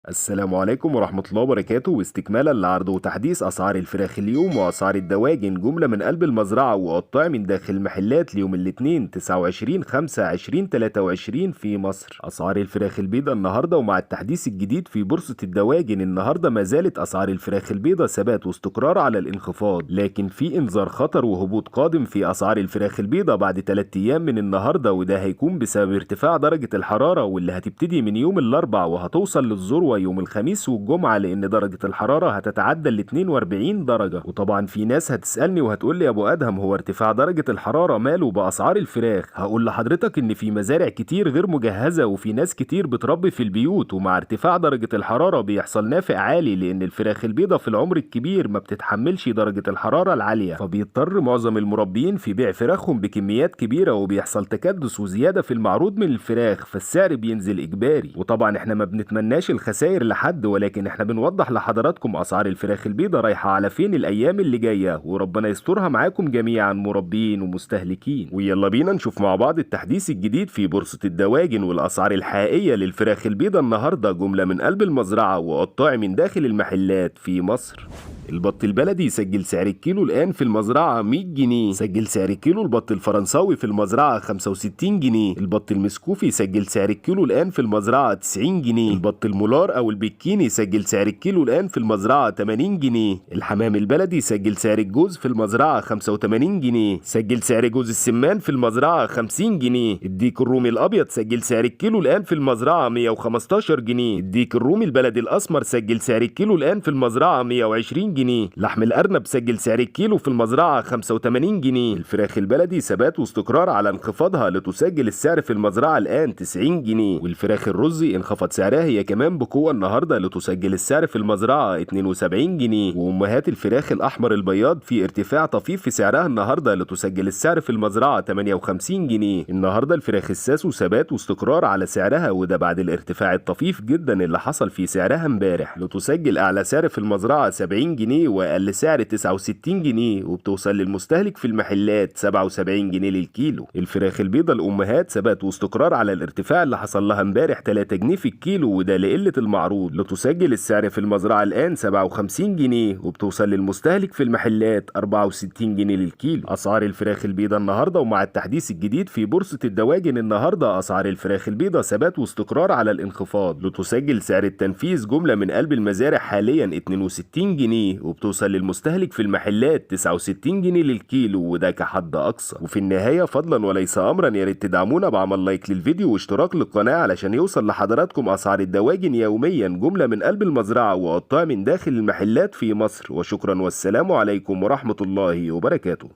السلام عليكم ورحمة الله وبركاته، واستكمالا لعرض وتحديث أسعار الفراخ اليوم وأسعار الدواجن جملة من قلب المزرعة وقطاع من داخل المحلات ليوم الاثنين 29/5/2023 في مصر. أسعار الفراخ البيضاء النهاردة ومع التحديث الجديد في بورصة الدواجن النهاردة ما زالت أسعار الفراخ البيضاء ثبات واستقرار على الانخفاض، لكن في إنذار خطر وهبوط قادم في أسعار الفراخ البيضاء بعد 3 أيام من النهاردة، وده هيكون بسبب ارتفاع درجة الحرارة واللي هتبتدي من يوم الأربع وهتوصل للذروة يوم الخميس والجمعة، لأن درجة الحرارة هتتعدى ال 42 درجة. وطبعا في ناس هتسألني وهتقول لي يا أبو أدهم، هو ارتفاع درجة الحرارة ماله بأسعار الفراخ؟ هقول لحضرتك إن في مزارع كتير غير مجهزة وفي ناس كتير بتربي في البيوت، ومع ارتفاع درجة الحرارة بيحصل نافق عالي، لأن الفراخ البيضاء في العمر الكبير ما بتتحملش درجة الحرارة العالية، فبيضطر معظم المربيين في بيع فراخهم بكميات كبيرة، وبيحصل تكدس وزيادة في المعروض من الفراخ، فالسعر بينزل إجباري. وطبعا احنا ما بنتمناش الخسائر لحد، ولكن احنا بنوضح لحضراتكم اسعار الفراخ البيضاء رايحه على فين الايام اللي جايه، وربنا يسترها معاكم جميعا مربين ومستهلكين. ويلا بينا نشوف مع بعض التحديث الجديد في بورصه الدواجن والاسعار الحقيقيه للفراخ البيضاء النهارده جمله من قلب المزرعه وقطاع من داخل المحلات في مصر. البط البلدي سجل سعر الكيلو الآن في المزرعة 100 جنيه. سجل سعر الكيلو البط الفرنساوي في المزرعة 65 جنيه. البط المسكوفي سجل سعر الكيلو الآن في المزرعة 90 جنيه. البط المولار أو البكيني سجل سعر الكيلو الآن في المزرعة 80 جنيه. الحمام البلدي سجل سعر الجوز في المزرعة 85 جنيه. سجل سعر جوز السمان في المزرعة 50 جنيه. الديك الرومي الأبيض سجل سعر الكيلو الآن في المزرعة 115 جنيه. الديك الرومي البلدي الأسمر سجل سعر الكيلو الآن في المزرعة 120 جنيه. لحم الأرنب سجل سعر الكيلو في المزرعة 85 جنيه. الفراخ البلدي ثبات واستقرار على انخفاضها لتسجل السعر في المزرعة الآن 90 جنيه. والفراخ الرزي انخفض سعرها هي كمان بقوة النهاردة لتسجل السعر في المزرعة 72 جنيه. وأمهات الفراخ الأحمر البياض في ارتفاع طفيف في سعرها النهاردة لتسجل السعر في المزرعة 58 جنيه. النهاردة الفراخ الساسو ثبات واستقرار على سعرها، وده بعد الارتفاع الطفيف جدا اللي حصل في سعرها امبارح لتسجل أعلى سعر في المزرعة 70 جنيه واقل سعر 69 جنيه، وبتوصل للمستهلك في المحلات 77 جنيه للكيلو. الفراخ البيضاء الامهات ثبات واستقرار على الارتفاع اللي حصل لها امبارح 3 جنيه في الكيلو، وده لقله المعروض لتسجل السعر في المزرعه الان 57 جنيه، وبتوصل للمستهلك في المحلات 64 جنيه للكيلو. اسعار الفراخ البيضاء النهارده ومع التحديث الجديد في بورصه الدواجن النهارده اسعار الفراخ البيضاء ثبات واستقرار على الانخفاض لتسجل سعر التنفيذ جمله من قلب المزارع حاليا 62 جنيه، وبتوصل للمستهلك في المحلات 69 جنيه للكيلو، وده كحد أقصى. وفي النهاية فضلا وليس أمرا يا ريت تدعمونا بعمل لايك للفيديو واشتراك للقناة علشان يوصل لحضراتكم أسعار الدواجن يوميا جملة من قلب المزرعة وقطاع من داخل المحلات في مصر. وشكرا والسلام عليكم ورحمة الله وبركاته.